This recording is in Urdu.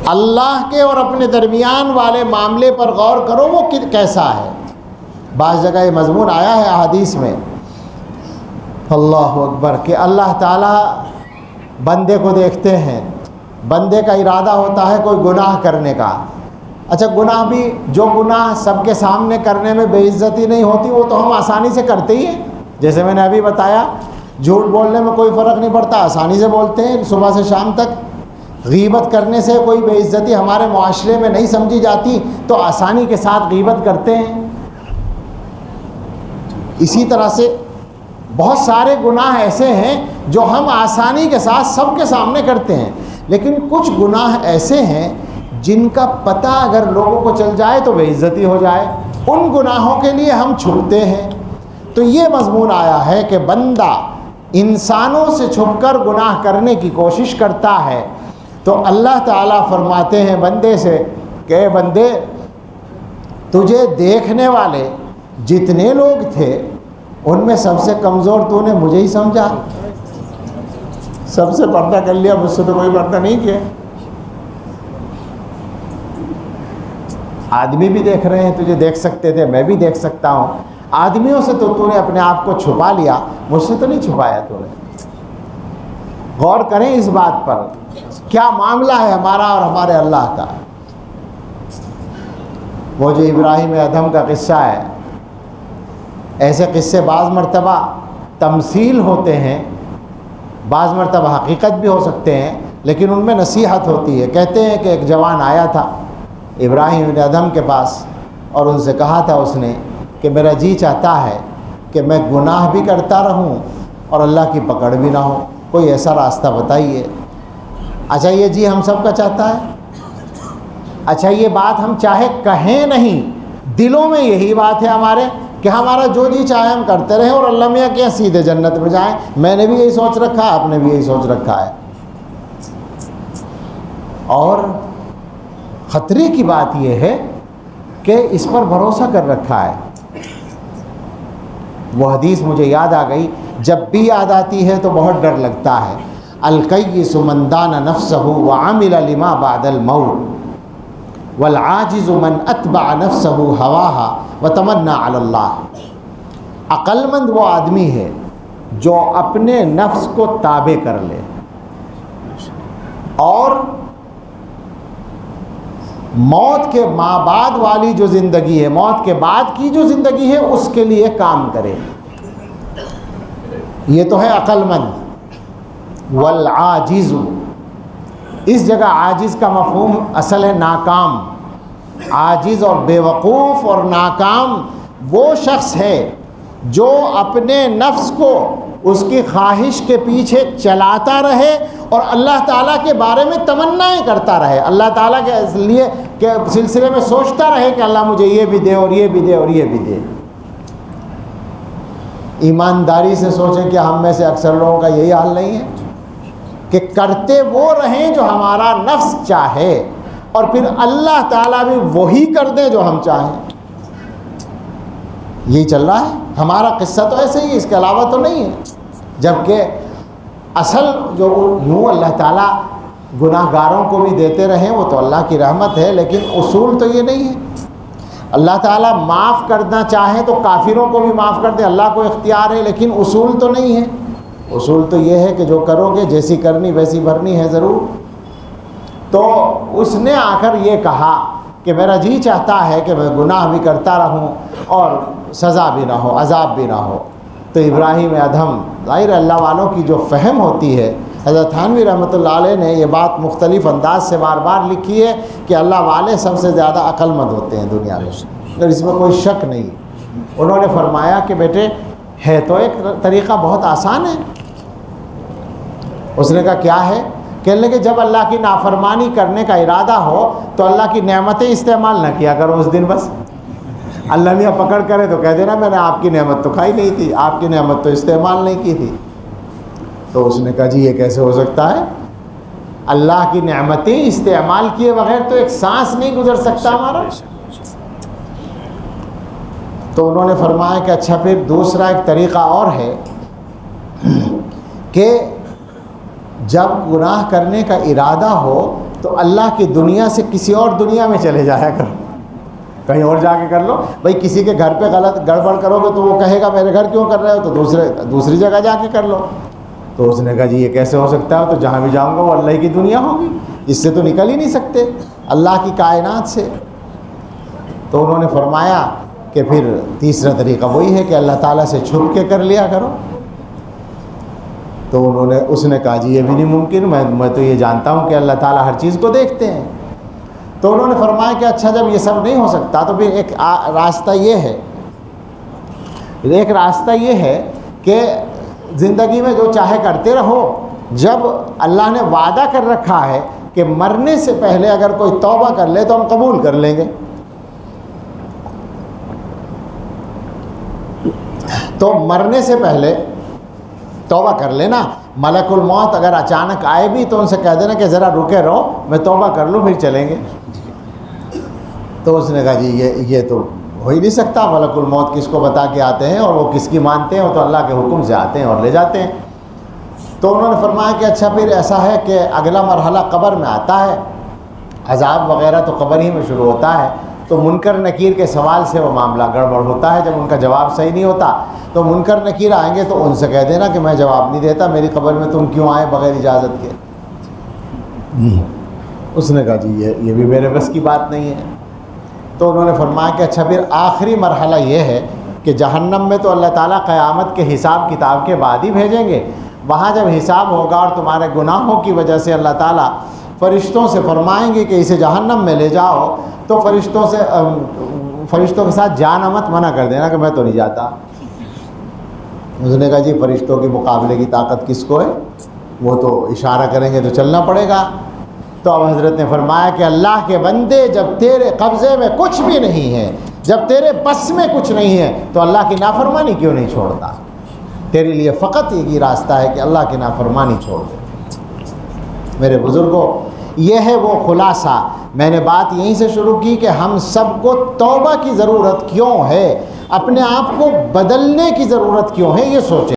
اللہ کے اور اپنے درمیان والے معاملے پر غور کرو وہ کیسا ہے۔ بعض جگہ یہ مضمون آیا ہے احادیث میں، اللہ اکبر، کہ اللہ تعالیٰ بندے کو دیکھتے ہیں، بندے کا ارادہ ہوتا ہے کوئی گناہ کرنے کا۔ اچھا گناہ بھی، جو گناہ سب کے سامنے کرنے میں بے عزتی نہیں ہوتی وہ تو ہم آسانی سے کرتے ہی ہیں۔ جیسے میں نے ابھی بتایا، جھوٹ بولنے میں کوئی فرق نہیں پڑتا، آسانی سے بولتے ہیں صبح سے شام تک۔ غیبت کرنے سے کوئی بے عزتی ہمارے معاشرے میں نہیں سمجھی جاتی تو آسانی کے ساتھ غیبت کرتے ہیں۔ اسی طرح سے بہت سارے گناہ ایسے ہیں جو ہم آسانی کے ساتھ سب کے سامنے کرتے ہیں، لیکن کچھ گناہ ایسے ہیں جن کا پتہ اگر لوگوں کو چل جائے تو بے عزتی ہو جائے، ان گناہوں کے لیے ہم چھپتے ہیں۔ تو یہ مضمون آیا ہے کہ بندہ انسانوں سے چھپ کر گناہ کرنے کی کوشش کرتا ہے، تو اللہ تعالیٰ فرماتے ہیں بندے سے کہ بندے تجھے دیکھنے والے جتنے لوگ تھے ان میں سب سے کمزور تو نے مجھے ہی سمجھا، سب سے پردہ کر لیا، مجھ سے تو کوئی پردہ نہیں کیا۔ آدمی بھی دیکھ رہے ہیں، تجھے دیکھ سکتے تھے، میں بھی دیکھ سکتا ہوں، آدمیوں سے تو نے اپنے آپ کو چھپا لیا، مجھ سے تو نہیں چھپایا تو نے۔ غور کریں اس بات پر، کیا معاملہ ہے ہمارا اور ہمارے اللہ کا۔ وہ جو ابراہیم ادھم کا قصہ ہے، ایسے قصے بعض مرتبہ تمثیل ہوتے ہیں، بعض مرتبہ حقیقت بھی ہو سکتے ہیں، لیکن ان میں نصیحت ہوتی ہے۔ کہتے ہیں کہ ایک جوان آیا تھا ابراہیم بن ادھم کے پاس اور ان سے کہا تھا اس نے کہ میرا جی چاہتا ہے کہ میں گناہ بھی کرتا رہوں اور اللہ کی پکڑ بھی نہ ہو، کوئی ایسا راستہ بتائیے۔ اچھا یہ جی ہم سب کا چاہتا ہے۔ اچھا یہ بات ہم چاہے کہیں نہیں، دلوں میں یہی بات ہے ہمارے کہ ہمارا جو جی چاہے ہم کرتے رہیں اور اللہ میاں کیا سیدھے جنت میں جائیں۔ میں نے بھی یہی سوچ رکھا ہے، آپ نے بھی یہی سوچ رکھا ہے۔ اور خطرے کی بات یہ ہے کہ اس پر بھروسہ کر رکھا ہے۔ وہ حدیث مجھے یاد آ گئی، جب بھی یاد آتی ہے تو بہت ڈر لگتا ہے۔ الکیس من دان نفسہ وعمل لما بعد الموت والعاجز من اتبع نفسہ ہواها وتمنى علی اللہ۔ عقل مند وہ آدمی ہے جو اپنے نفس کو تابع کر لے اور موت کے ماں بعد والی جو زندگی ہے، موت کے بعد کی جو زندگی ہے اس کے لیے کام کرے، یہ تو ہے عقل مند۔ والعاجز، اس جگہ عاجز کا مفہوم اصل ہے ناکام۔ عاجز اور بے وقوف اور ناکام وہ شخص ہے جو اپنے نفس کو اس کی خواہش کے پیچھے چلاتا رہے اور اللہ تعالیٰ کے بارے میں تمنائیں کرتا رہے، اللہ تعالیٰ کے لیے کے سلسلے میں سوچتا رہے کہ اللہ مجھے یہ بھی دے اور یہ بھی دے اور یہ بھی دے۔ ایمانداری سے سوچیں کہ ہم میں سے اکثر لوگوں کا یہی حال نہیں ہے کہ کرتے وہ رہیں جو ہمارا نفس چاہے اور پھر اللہ تعالیٰ بھی وہی کر دے جو ہم چاہیں۔ یہی چل رہا ہے ہمارا قصہ، تو ایسے ہی، اس کے علاوہ تو نہیں ہے۔ جبکہ اصل جو یوں اللہ تعالیٰ گناہ گاروں کو بھی دیتے رہیں وہ تو اللہ کی رحمت ہے، لیکن اصول تو یہ نہیں ہے۔ اللہ تعالیٰ معاف کرنا چاہے تو کافروں کو بھی معاف کر دے، اللہ کو اختیار ہے، لیکن اصول تو نہیں ہے۔ اصول تو یہ ہے کہ جو کرو گے جیسی کرنی ویسی بھرنی ہے ضرور۔ تو اس نے آ کر یہ کہا کہ میرا جی چاہتا ہے کہ میں گناہ بھی کرتا رہوں اور سزا بھی نہ ہو، عذاب بھی نہ ہو۔ تو ابراہیم ادھم، ظاہر اللہ والوں کی جو فہم ہوتی ہے، حضرت تھانوی رحمۃ اللہ علیہ نے یہ بات مختلف انداز سے بار بار لکھی ہے کہ اللہ والے سب سے زیادہ عقل مند ہوتے ہیں دنیا میں، اور اس میں کوئی شک نہیں۔ انہوں نے فرمایا کہ بیٹے ہے تو ایک طریقہ بہت آسان ہے۔ اس نے کہا کیا ہے؟ کہنے لگے جب اللہ کی نافرمانی کرنے کا ارادہ ہو تو اللہ کی نعمتیں استعمال نہ کیا کرو اس دن، بس اللہ میاں پکڑ کرے تو کہہ دینا میں نے آپ کی نعمت تو کھائی نہیں تھی، آپ کی نعمت تو استعمال نہیں کی تھی۔ تو اس نے کہا جی یہ کیسے ہو سکتا ہے؟ اللہ کی نعمتیں استعمال کیے بغیر تو ایک سانس نہیں گزر سکتا ہمارا۔ تو انہوں نے فرمایا کہ اچھا پھر دوسرا ایک طریقہ اور ہے کہ جب گناہ کرنے کا ارادہ ہو تو اللہ کی دنیا سے کسی اور دنیا میں چلے جایا کرو، کہیں اور جا کے کر لو۔ بھائی کسی کے گھر پہ غلط گڑبڑ کرو گے تو وہ کہے گا میرے گھر کیوں کر رہے ہو، تو دوسری جگہ جا کے کر لو۔ تو اس نے کہا جی یہ کیسے ہو سکتا ہے، تو جہاں بھی جاؤں گا وہ اللہ کی دنیا ہوگی، اس سے تو نکل ہی نہیں سکتے، اللہ کی کائنات سے۔ تو انہوں نے فرمایا کہ پھر تیسرا طریقہ وہی ہے کہ اللہ تعالیٰ سے چھپ کے کر لیا کرو۔ تو اس نے کہا جی یہ بھی نہیں ممکن، میں تو یہ جانتا ہوں کہ اللہ تعالیٰ ہر چیز کو دیکھتے ہیں۔ تو انہوں نے فرمایا کہ اچھا جب یہ سب نہیں ہو سکتا تو پھر ایک راستہ یہ ہے کہ زندگی میں جو چاہے کرتے رہو، جب اللہ نے وعدہ کر رکھا ہے کہ مرنے سے پہلے اگر کوئی توبہ کر لے تو ہم قبول کر لیں گے، تو مرنے سے پہلے توبہ کر لینا۔ ملک الموت اگر اچانک آئے بھی تو ان سے کہہ دینا کہ ذرا رکے رہو، میں توبہ کر لوں پھر چلیں گے۔ تو اس نے کہا جی یہ تو ہو ہی نہیں سکتا، ملک الموت کس کو بتا کے آتے ہیں اور وہ کس کی مانتے ہیں، وہ تو اللہ کے حکم سے آتے ہیں اور لے جاتے ہیں۔ تو انہوں نے فرمایا کہ اچھا پھر ایسا ہے کہ اگلا مرحلہ قبر میں آتا ہے، عذاب وغیرہ تو قبر ہی میں شروع ہوتا ہے، تو منکر نکیر کے سوال سے وہ معاملہ گڑبڑ ہوتا ہے۔ جب ان کا جواب صحیح نہیں ہوتا تو منکر نکیر آئیں گے تو ان سے کہہ دینا کہ میں جواب نہیں دیتا، میری قبر میں تم کیوں آئے بغیر اجازت کے۔ اس نے کہا جی یہ بھی میرے بس کی بات نہیں ہے۔ تو انہوں نے فرمایا کہ اچھا پھر آخری مرحلہ یہ ہے کہ جہنم میں تو اللہ تعالیٰ قیامت کے حساب کتاب کے بعد ہی بھیجیں گے، وہاں جب حساب ہوگا اور تمہارے گناہوں کی وجہ سے اللہ تعالیٰ فرشتوں سے فرمائیں گے کہ اسے جہنم میں لے جاؤ، تو فرشتوں کے ساتھ جانا مت، منع کر دینا کہ میں تو نہیں جاتا۔ اس نے کہا جی فرشتوں کے مقابلے کی طاقت کس کو ہے، وہ تو اشارہ کریں گے تو چلنا پڑے گا۔ تو اب حضرت نے فرمایا کہ اللہ کے بندے جب تیرے قبضے میں کچھ بھی نہیں ہے، جب تیرے بس میں کچھ نہیں ہے تو اللہ کی نافرمانی کیوں نہیں چھوڑتا؟ تیرے لیے فقط یہی راستہ ہے کہ اللہ کی نافرمانی چھوڑ دے۔ میرے بزرگوں، یہ ہے وہ خلاصہ۔ میں نے بات یہیں سے شروع کی کہ ہم سب کو توبہ کی ضرورت کیوں ہے، اپنے آپ کو بدلنے کی ضرورت کیوں ہے، یہ سوچیں۔